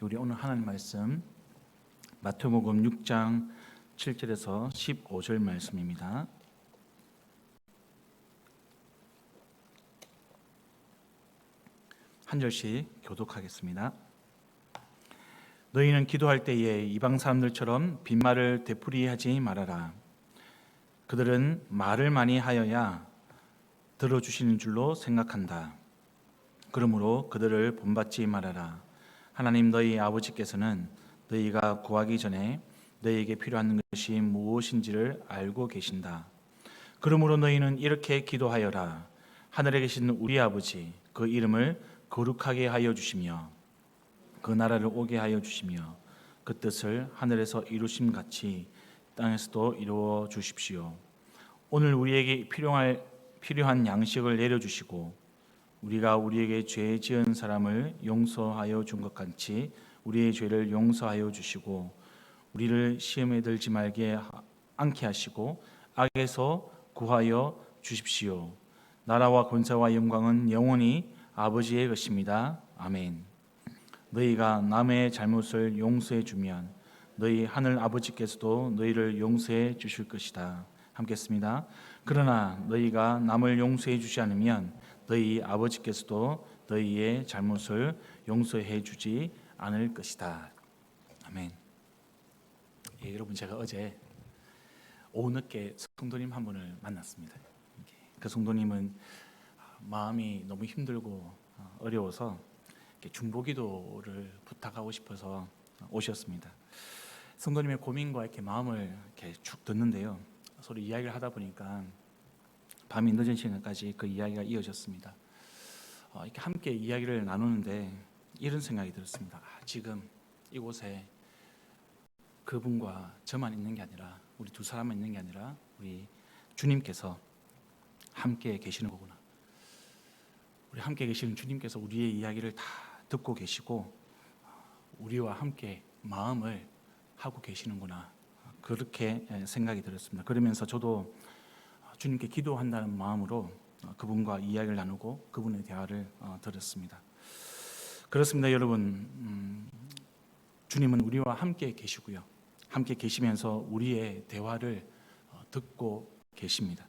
우리 오늘 하나님 말씀 마태복음 6장 7절에서 15절 말씀입니다. 한 절씩 교독하겠습니다. 너희는 기도할 때에 이방 사람들처럼 빈말을 되풀이하지 말아라. 그들은 말을 많이 하여야 들어주시는 줄로 생각한다. 그러므로 그들을 본받지 말아라. 하나님 너희 아버지께서는 너희가 구하기 전에 너희에게 필요한 것이 무엇인지를 알고 계신다. 그러므로 너희는 이렇게 기도하여라. 하늘에 계신 우리 아버지, 그 이름을 거룩하게 하여 주시며 그 나라를 오게 하여 주시며 그 뜻을 하늘에서 이루심 같이 땅에서도 이루어 주십시오. 오늘 우리에게 필요한 양식을 내려주시고 우리가 우리에게 죄 지은 사람을 용서하여 준 것 같이 우리의 죄를 용서하여 주시고 우리를 시험에 들지 않게 하시고 악에서 구하여 주십시오. 나라와 권세와 영광은 영원히 아버지의 것입니다. 아멘. 너희가 남의 잘못을 용서해 주면 너희 하늘 아버지께서도 너희를 용서해 주실 것이다. 함께 했습니다. 그러나 너희가 남을 용서해 주지 않으면 너희 아버지께서도 너희의 잘못을 용서해 주지 않을 것이다. 아멘. 예, 여러분 제가 어제 오후 늦게 성도님 한 분을 만났습니다. 그 성도님은 마음이 너무 힘들고 어려워서 중보기도를 부탁하고 싶어서 오셨습니다. 성도님의 고민과 이렇게 마음을 이렇게 쭉 듣는데요. 서로 이야기를 하다 보니까 밤이 늦은 시간까지 그 이야기가 이어졌습니다. 이렇게 함께 이야기를 나누는데 이런 생각이 들었습니다. 지금 이곳에 그분과 저만 있는 게 아니라 우리 두 사람만 있는 게 아니라 우리 주님께서 함께 계시는 거구나. 우리 함께 계시는 주님께서 우리의 이야기를 다 듣고 계시고 우리와 함께 마음을 하고 계시는구나. 그렇게 생각이 들었습니다. 그러면서 저도 주님께 기도한다는 마음으로 그분과 이야기를 나누고 그분의 대화를 들었습니다. 그렇습니다, 여러분. 주님은 우리와 함께 계시고요. 함께 계시면서 우리의 대화를 듣고 계십니다.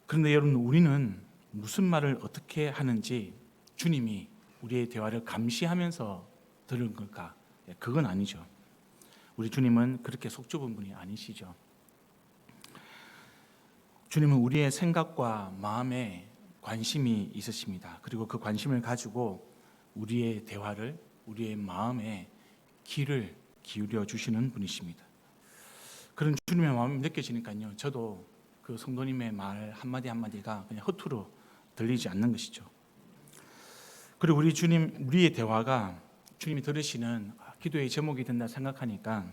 그런데 여러분, 우리는 무슨 말을 어떻게 하는지 주님이 우리의 대화를 감시하면서 들은 걸까? 그건 아니죠. 우리 주님은 그렇게 속 좁은 분이 아니시죠. 주님은 우리의 생각과 마음에 관심이 있으십니다. 그리고 그 관심을 가지고 우리의 대화를, 우리의 마음에 귀를 기울여 주시는 분이십니다. 그런 주님의 마음이 느껴지니까요, 저도 그 성도님의 말 한마디 한마디가 그냥 허투루 들리지 않는 것이죠. 그리고 우리의 대화가 주님이 들으시는 기도의 제목이 된다 생각하니까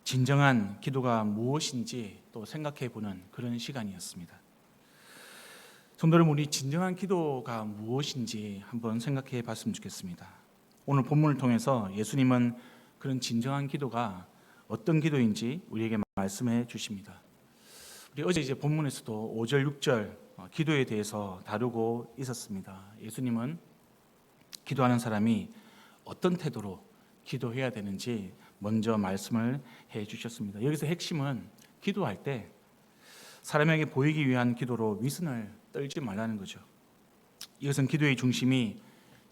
진정한 기도가 무엇인지 또 생각해 보는 그런 시간이었습니다. 성도 여러분, 우리 진정한 기도가 무엇인지 한번 생각해 봤으면 좋겠습니다. 오늘 본문을 통해서 예수님은 그런 진정한 기도가 어떤 기도인지 우리에게 말씀해 주십니다. 우리 어제 이제 본문에서도 5절, 6절 기도에 대해서 다루고 있었습니다. 예수님은 기도하는 사람이 어떤 태도로 기도해야 되는지 먼저 말씀을 해 주셨습니다. 여기서 핵심은 기도할 때 사람에게 보이기 위한 기도로 위선을 떨지 말라는 거죠. 이것은 기도의 중심이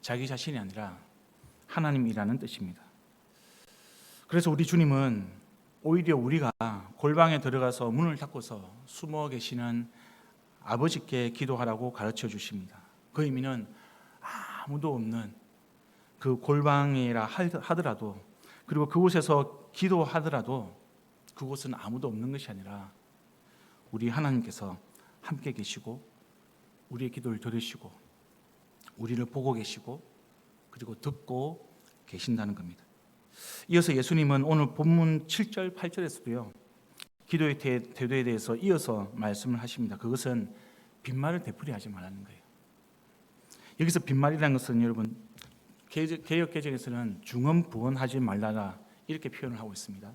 자기 자신이 아니라 하나님이라는 뜻입니다. 그래서 우리 주님은 오히려 우리가 골방에 들어가서 문을 닫고서 숨어 계시는 아버지께 기도하라고 가르쳐 주십니다. 그 의미는 아무도 없는 그 골방이라 하더라도, 그리고 그곳에서 기도하더라도 그곳은 아무도 없는 것이 아니라 우리 하나님께서 함께 계시고 우리의 기도를 들으시고 우리를 보고 계시고 그리고 듣고 계신다는 겁니다. 이어서 예수님은 오늘 본문 7절, 8절에서도요 기도의 태도에 대해서 이어서 말씀을 하십니다. 그것은 빈말을 되풀이하지 말라는 거예요. 여기서 빈말이라는 것은 여러분 개역 개정에서는 중언부언하지 말라라 이렇게 표현을 하고 있습니다.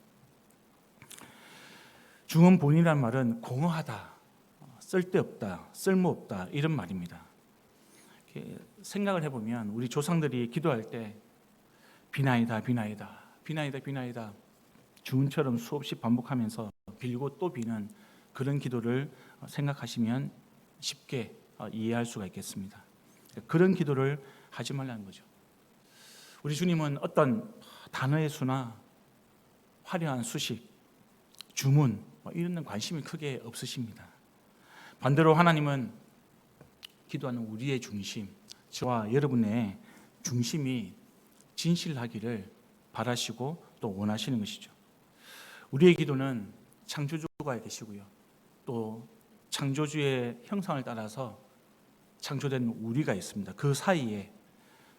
중언부언이라는 말은 공허하다, 쓸데없다, 쓸모없다 이런 말입니다. 생각을 해보면 우리 조상들이 기도할 때 비나이다, 비나이다, 비나이다, 비나이다 주문처럼 수없이 반복하면서 빌고 또 비는 그런 기도를 생각하시면 쉽게 이해할 수가 있겠습니다. 그런 기도를 하지 말라는 거죠. 우리 주님은 어떤 단어의 수나 화려한 수식, 주문 이런 데 관심이 크게 없으십니다. 반대로 하나님은 기도하는 우리의 중심, 저와 여러분의 중심이 진실하기를 바라시고 또 원하시는 것이죠. 우리의 기도는 창조주가 계시고요. 또 창조주의 형상을 따라서 창조된 우리가 있습니다. 그 사이에,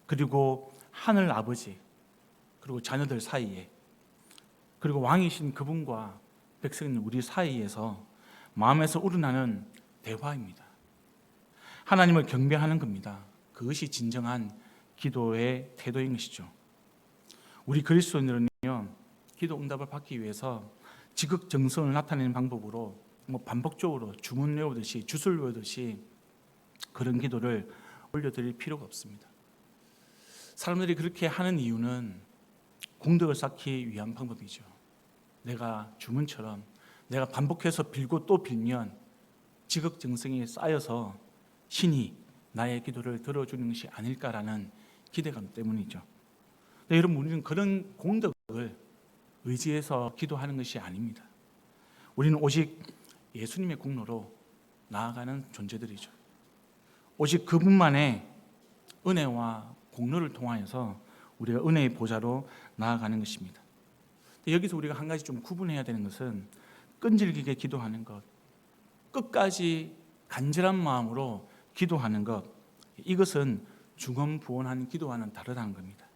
그리고 하늘 아버지, 그리고 자녀들 사이에, 그리고 왕이신 그분과 백성인 우리 사이에서 마음에서 우러나는 대화입니다. 하나님을 경배하는 겁니다. 그것이 진정한 기도의 태도인 것이죠. 우리 그리스도인들은요, 기도 응답을 받기 위해서 지극정성을 나타내는 방법으로 반복적으로 주문 외우듯이 주술 외우듯이 그런 기도를 올려드릴 필요가 없습니다. 사람들이 그렇게 하는 이유는 공덕을 쌓기 위한 방법이죠. 내가 주문처럼 내가 반복해서 빌고 또 빌면 지극정성이 쌓여서 신이 나의 기도를 들어주는 것이 아닐까라는 기대감 때문이죠. 여러분, 우리는 그런 공덕을 의지해서 기도하는 것이 아닙니다. 우리는 오직 예수님의 공로로 나아가는 존재들이죠. 오직 그분만의 은혜와 공로를 통하여서 우리가 은혜의 보좌로 나아가는 것입니다. 여기서 우리가 한 가지 좀 구분해야 되는 것은 끈질기게 기도하는 것, 끝까지 간절한 마음으로 기도하는 것, 이것은 중언부언한 기도와는 다르다는 겁니다.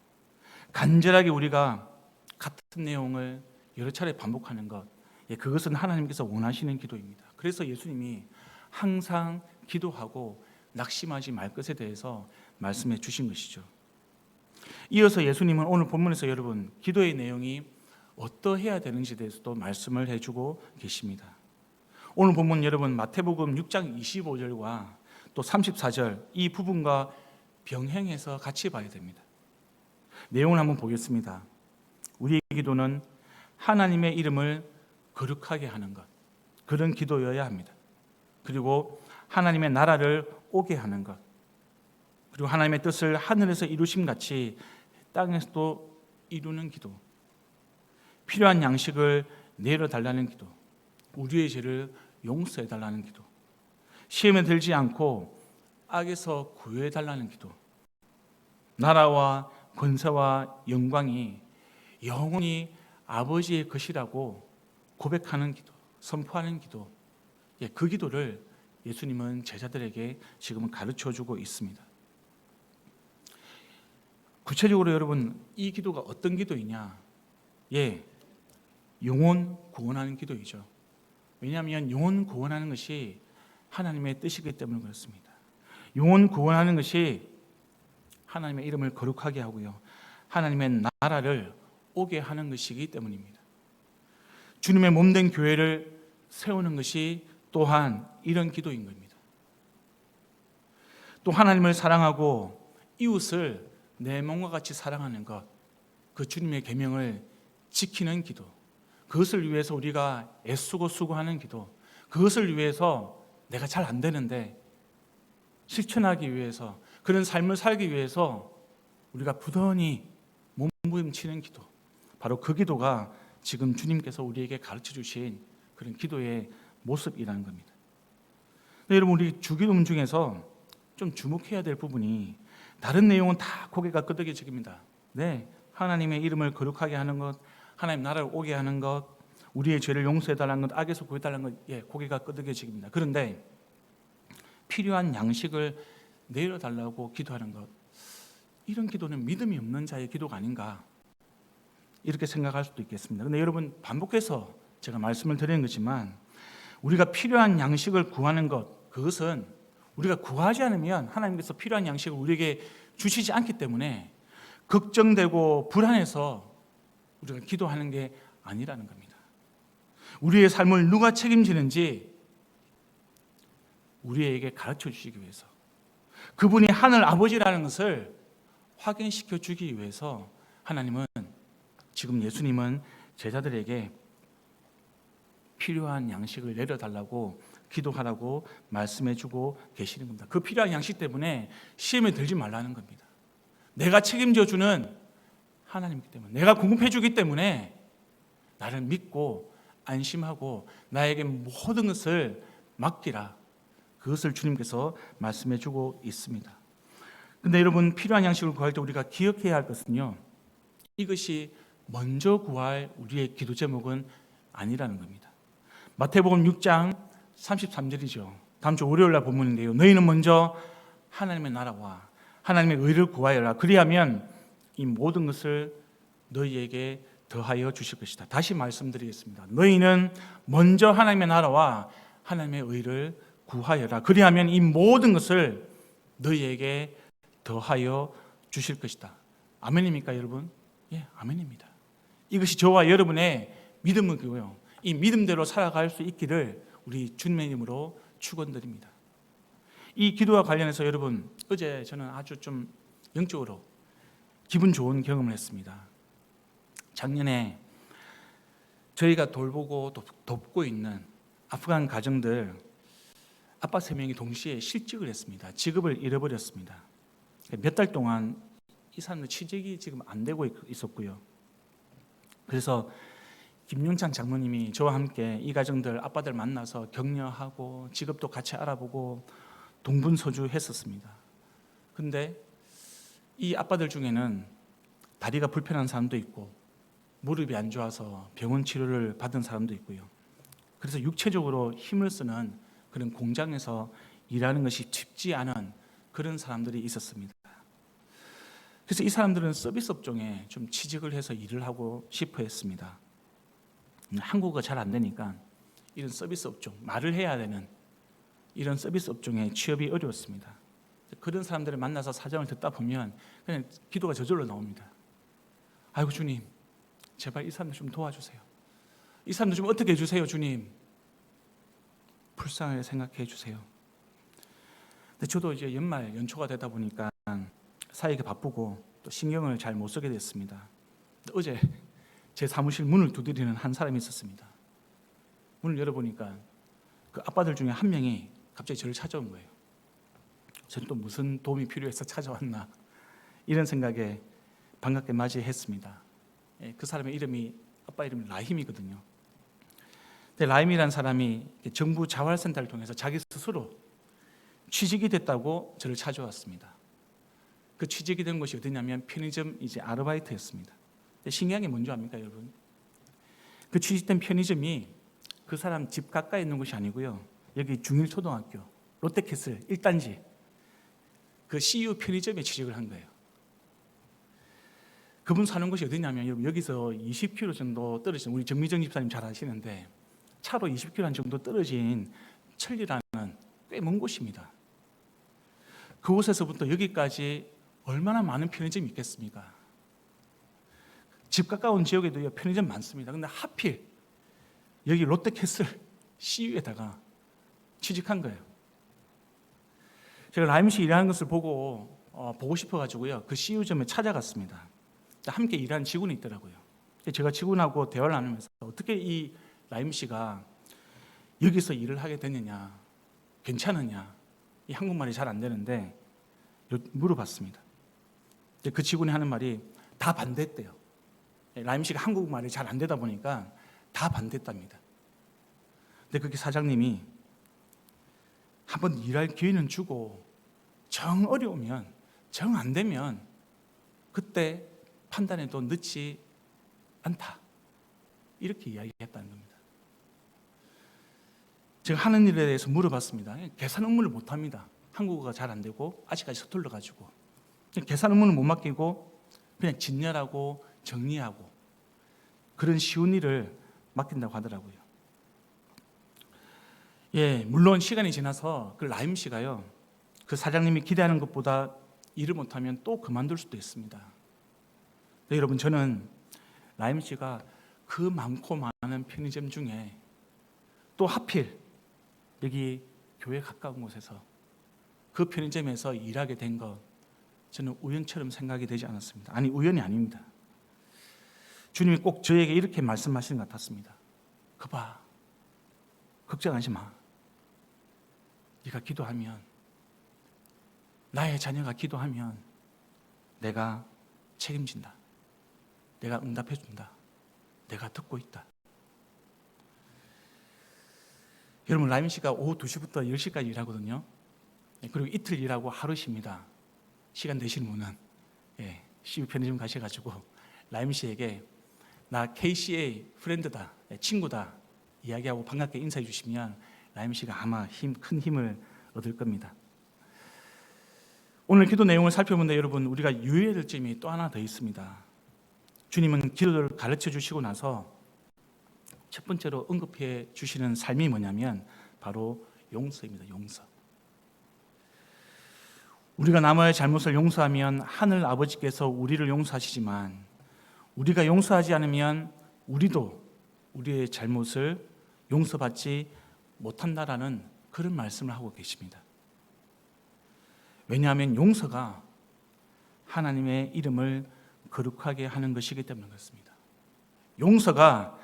간절하게 우리가 같은 내용을 여러 차례 반복하는 것, 그것은 하나님께서 원하시는 기도입니다. 그래서 예수님이 항상 기도하고 낙심하지 말 것에 대해서 말씀해 주신 것이죠. 이어서 예수님은 오늘 본문에서 여러분 기도의 내용이 어떠해야 되는지에 대해서도 말씀을 해주고 계십니다. 오늘 본문 여러분 마태복음 6장 25절과 또 34절 이 부분과 병행해서 같이 봐야 됩니다. 내용을 한번 보겠습니다. 우리의 기도는 하나님의 이름을 거룩하게 하는 것, 그런 기도여야 합니다. 그리고 하나님의 나라를 오게 하는 것, 그리고 하나님의 뜻을 하늘에서 이루심같이 땅에서도 이루는 기도, 필요한 양식을 내려달라는 기도, 우리의 죄를 용서해달라는 기도, 시험에 들지 않고 악에서 구해달라는 기도, 나라와 권세와 영광이 영원히 아버지의 것이라고 고백하는 기도, 선포하는 기도, 그 기도를 예수님은 제자들에게 지금은 가르쳐주고 있습니다. 구체적으로 여러분 이 기도가 어떤 기도이냐? 영혼 구원하는 기도이죠. 왜냐하면 영혼 구원하는 것이 하나님의 뜻이기 때문에 그렇습니다. 영혼 구원하는 것이 하나님의 이름을 거룩하게 하고요, 하나님의 나라를 오게 하는 것이기 때문입니다. 주님의 몸된 교회를 세우는 것이 또한 이런 기도인 겁니다. 또 하나님을 사랑하고 이웃을 내 몸과 같이 사랑하는 것, 그 주님의 계명을 지키는 기도, 그것을 위해서 우리가 애쓰고 수고하는 기도, 그것을 위해서 내가 잘 안 되는데 실천하기 위해서, 그런 삶을 살기 위해서 우리가 부단히 몸부림치는 기도, 바로 그 기도가 지금 주님께서 우리에게 가르쳐 주신 그런 기도의 모습이라는 겁니다. 여러분, 우리 주기도문 중에서 좀 주목해야 될 부분이 다른 내용은 다 고개가 끄덕여집니다. 하나님의 이름을 거룩하게 하는 것, 하나님 나라를 오게 하는 것, 우리의 죄를 용서해달라는 것, 악에서 구해달라는 것, 고개가 끄덕여집니다. 그런데 필요한 양식을 내려달라고 기도하는 것, 이런 기도는 믿음이 없는 자의 기도가 아닌가, 이렇게 생각할 수도 있겠습니다. 그런데 여러분, 반복해서 제가 말씀을 드리는 거지만 우리가 필요한 양식을 구하는 것, 그것은 우리가 구하지 않으면 하나님께서 필요한 양식을 우리에게 주시지 않기 때문에 걱정되고 불안해서 우리가 기도하는 게 아니라는 겁니다. 우리의 삶을 누가 책임지는지 우리에게 가르쳐 주시기 위해서, 그분이 하늘 아버지라는 것을 확인시켜 주기 위해서 하나님은 지금 예수님은 제자들에게 필요한 양식을 내려달라고 기도하라고 말씀해주고 계시는 겁니다. 그 필요한 양식 때문에 시험에 들지 말라는 겁니다. 내가 책임져주는 하나님이기 때문에, 내가 공급해주기 때문에 나를 믿고 안심하고 나에게 모든 것을 맡기라. 그것을 주님께서 말씀해주고 있습니다. 근데 여러분, 필요한 양식을 구할 때 우리가 기억해야 할 것은요, 이것이 먼저 구할 우리의 기도 제목은 아니라는 겁니다. 마태복음 6장 33절이죠. 다음 주 월요일 날 본문인데요. 너희는 먼저 하나님의 나라와 하나님의 의를 구하여라. 그리하면 이 모든 것을 너희에게 더하여 주실 것이다. 다시 말씀드리겠습니다. 너희는 먼저 하나님의 나라와 하나님의 의를 구하여라. 그리하면 이 모든 것을 너희에게 더하여 주실 것이다. 아멘입니까, 여러분? 예, 아멘입니다. 이것이 저와 여러분의 믿음이고요. 이 믿음대로 살아갈 수 있기를 우리 주님의 이름으로 축원드립니다. 이 기도와 관련해서 여러분, 어제 저는 아주 좀 영적으로 기분 좋은 경험을 했습니다. 작년에 저희가 돌보고 돕고 있는 아프간 가정들 아빠 3명이 동시에 실직을 했습니다. 직업을 잃어버렸습니다. 몇 달 동안 이 사람들 취직이 지금 안 되고 있었고요. 그래서 김윤찬 장로님이 저와 함께 이 가정들 아빠들 만나서 격려하고 직업도 같이 알아보고 동분서주했었습니다. 근데 이 아빠들 중에는 다리가 불편한 사람도 있고 무릎이 안 좋아서 병원 치료를 받은 사람도 있고요. 그래서 육체적으로 힘을 쓰는 그런 공장에서 일하는 것이 쉽지 않은 그런 사람들이 있었습니다. 그래서 이 사람들은 서비스 업종에 좀 취직을 해서 일을 하고 싶어 했습니다. 한국어가 잘 안 되니까 이런 서비스 업종, 말을 해야 되는 이런 서비스 업종에 취업이 어려웠습니다. 그런 사람들을 만나서 사정을 듣다 보면 그냥 기도가 저절로 나옵니다. 아이고 주님, 제발 이 사람들 좀 도와주세요. 이 사람들 좀 어떻게 해주세요, 주님. 불쌍하게 생각해 주세요. 근데 저도 이제 연초가 되다 보니까 사역에 바쁘고 또 신경을 잘 못 쓰게 됐습니다. 어제 제 사무실 문을 두드리는 한 사람이 있었습니다. 문을 열어보니까 그 아빠들 중에 한 명이 갑자기 저를 찾아온 거예요. 저는 또 무슨 도움이 필요해서 찾아왔나 이런 생각에 반갑게 맞이했습니다. 그 사람의 이름이 아빠 이름이 라힘이거든요. 근데 라힘이라는 사람이 정부 자활센터를 통해서 자기 스스로 취직이 됐다고 저를 찾아왔습니다. 그 취직이 된 곳이 어디냐면 편의점 이제 아르바이트였습니다. 신기한 게 뭔지 압니까, 여러분? 그 취직된 편의점이 그 사람 집 가까이 있는 곳이 아니고요. 여기 중일초등학교 롯데캐슬 1단지 그 CU 편의점에 취직을 한 거예요. 그분 사는 곳이 어디냐면 여기서 20km 정도 떨어진, 우리 정미정 집사님 잘 아시는데 차로 20km 정도 떨어진 천리라는 꽤 먼 곳입니다. 그곳에서부터 여기까지 얼마나 많은 편의점이 있겠습니까? 집 가까운 지역에도 편의점 많습니다. 그런데 하필 여기 롯데캐슬 CU에다가 취직한 거예요. 제가 라임 씨 일하는 것을 보고 싶어가지고요. 그 CU점에 찾아갔습니다. 함께 일하는 직원이 있더라고요. 제가 직원하고 대화를 나누면서 어떻게 이 라임 씨가 여기서 일을 하게 됐느냐, 괜찮으냐, 이 한국말이 잘 안 되는데 물어봤습니다. 그 직원이 하는 말이 다 반대했대요. 라임 씨가 한국말이 잘 안 되다 보니까 다 반대했답니다. 근데 그게 사장님이 한번 일할 기회는 주고 정 어려우면, 정 안 되면 그때 판단해도 늦지 않다. 이렇게 이야기했다는 겁니다. 제가 하는 일에 대해서 물어봤습니다. 계산 업무를 못합니다. 한국어가 잘 안 되고 아직까지 서툴러가지고 계산 업무는 못 맡기고 그냥 진열하고 정리하고 그런 쉬운 일을 맡긴다고 하더라고요. 예, 물론 시간이 지나서 그 라임 씨가요, 그 사장님이 기대하는 것보다 일을 못하면 또 그만둘 수도 있습니다. 네, 여러분, 저는 라임 씨가 그 많고 많은 편의점 중에 또 하필 여기 교회 가까운 곳에서 그 편의점에서 일하게 된 것, 저는 우연처럼 생각이 되지 않았습니다. 아니, 우연이 아닙니다. 주님이 꼭 저에게 이렇게 말씀하시는 것 같았습니다. 그봐, 걱정하지 마. 네가 기도하면, 나의 자녀가 기도하면 내가 책임진다. 내가 응답해준다. 내가 듣고 있다. 여러분, 라임 씨가 오후 2시부터 10시까지 일하거든요. 그리고 이틀 일하고 하루 쉽니다. 시간 되시는 분은 CB 편의점 가셔가지고 라임 씨에게 나 KCA 프렌드다, 친구다 이야기하고 반갑게 인사해 주시면 라임 씨가 아마 큰 힘을 얻을 겁니다. 오늘 기도 내용을 살펴보는데 여러분, 우리가 유의해야 될 점이 또 하나 더 있습니다. 주님은 기도를 가르쳐 주시고 나서 첫 번째로 언급해 주시는 삶이 뭐냐면 바로 용서입니다. 용서. 우리가 남의 잘못을 용서하면 하늘 아버지께서 우리를 용서하시지만 우리가 용서하지 않으면 우리도 우리의 잘못을 용서받지 못한다라는 그런 말씀을 하고 계십니다. 왜냐하면 용서가 하나님의 이름을 거룩하게 하는 것이기 때문에 그렇습니다. 용서가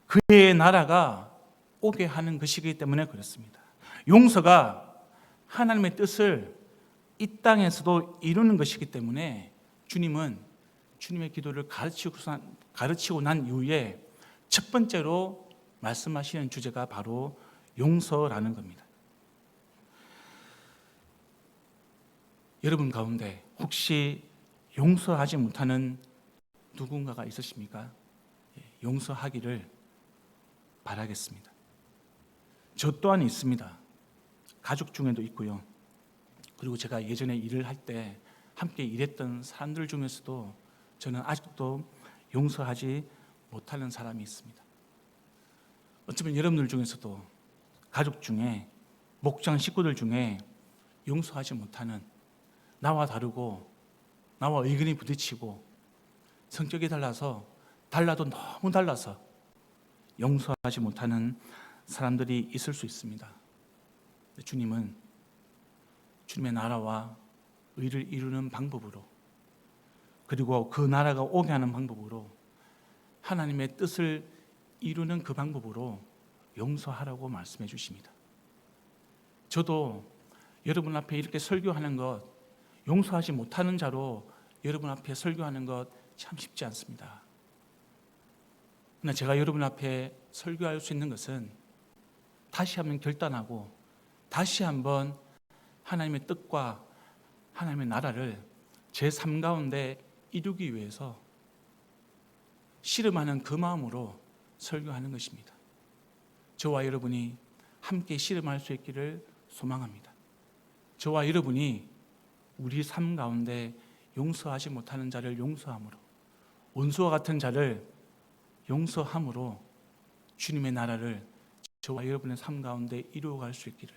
그의 나라가 오게 하는 것이기 때문에 그렇습니다. 용서가 하나님의 뜻을 이 땅에서도 이루는 것이기 때문에 주님은 주님의 기도를 가르치고 난 이후에 첫 번째로 말씀하시는 주제가 바로 용서라는 겁니다. 여러분 가운데 혹시 용서하지 못하는 누군가가 있으십니까? 용서하기를 바라겠습니다. 저 또한 있습니다. 가족 중에도 있고요. 그리고 제가 예전에 일을 할 때 함께 일했던 사람들 중에서도 저는 아직도 용서하지 못하는 사람이 있습니다. 어쩌면 여러분들 중에서도 가족 중에 목장 식구들 중에 용서하지 못하는, 나와 다르고 나와 의견이 부딪히고 성격이 달라도 너무 달라서 용서하지 못하는 사람들이 있을 수 있습니다. 주님은 주님의 나라와 의를 이루는 방법으로, 그리고 그 나라가 오게 하는 방법으로, 하나님의 뜻을 이루는 그 방법으로 용서하라고 말씀해 주십니다. 저도 여러분 앞에 이렇게 설교하는 것, 용서하지 못하는 자로 여러분 앞에 설교하는 것 참 쉽지 않습니다. 그러나 제가 여러분 앞에 설교할 수 있는 것은 다시 한번 결단하고 다시 한번 하나님의 뜻과 하나님의 나라를 제 삶 가운데 이루기 위해서 씨름하는 그 마음으로 설교하는 것입니다. 저와 여러분이 함께 씨름할 수 있기를 소망합니다. 저와 여러분이 우리 삶 가운데 용서하지 못하는 자를 용서함으로, 원수와 같은 자를 용서함으로 주님의 나라를 저와 여러분의 삶 가운데 이루어갈 수 있기를,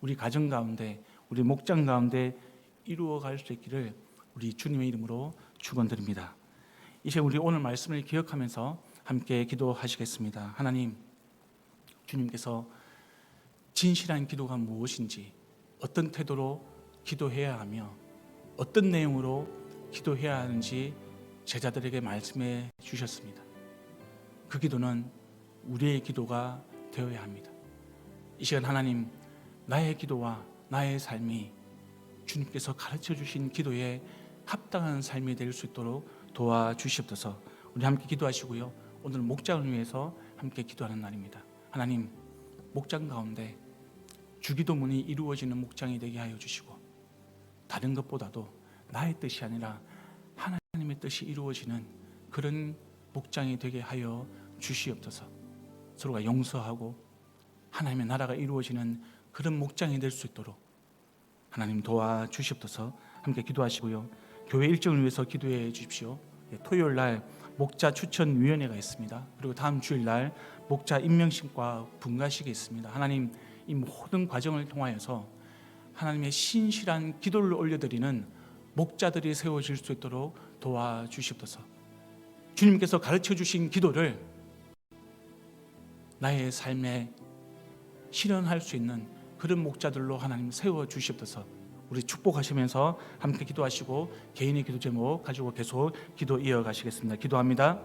우리 가정 가운데, 우리 목장 가운데 이루어갈 수 있기를 우리 주님의 이름으로 축원드립니다. 이제 우리 오늘 말씀을 기억하면서 함께 기도하시겠습니다. 하나님, 주님께서 진실한 기도가 무엇인지, 어떤 태도로 기도해야 하며 어떤 내용으로 기도해야 하는지 제자들에게 말씀해 주셨습니다. 그 기도는 우리의 기도가 되어야 합니다. 이 시간 하나님, 나의 기도와 나의 삶이 주님께서 가르쳐 주신 기도에 합당한 삶이 될 수 있도록 도와주시옵소서. 우리 함께 기도하시고요. 오늘 목장을 위해서 함께 기도하는 날입니다. 하나님, 목장 가운데 주기도문이 이루어지는 목장이 되게 하여 주시고, 다른 것보다도 나의 뜻이 아니라 하나님의 뜻이 이루어지는 그런 목장이 되게 하여 주시옵소서. 서로가 용서하고 하나님의 나라가 이루어지는 그런 목장이 될 수 있도록 하나님 도와주시옵소서. 함께 기도하시고요. 교회 일정을 위해서 기도해 주십시오. 토요일 날 목자 추천위원회가 있습니다. 그리고 다음 주일 날 목자 임명식과 분가식이 있습니다. 하나님, 이 모든 과정을 통하여서 하나님의 신실한 기도를 올려드리는 목자들이 세워질 수 있도록 도와주시옵소서. 주님께서 가르쳐 주신 기도를 나의 삶에 실현할 수 있는 그런 목자들로 하나님 세워주시옵소서. 우리 축복하시면서 함께 기도하시고 개인의 기도 제목 가지고 계속 기도 이어가시겠습니다. 기도합니다.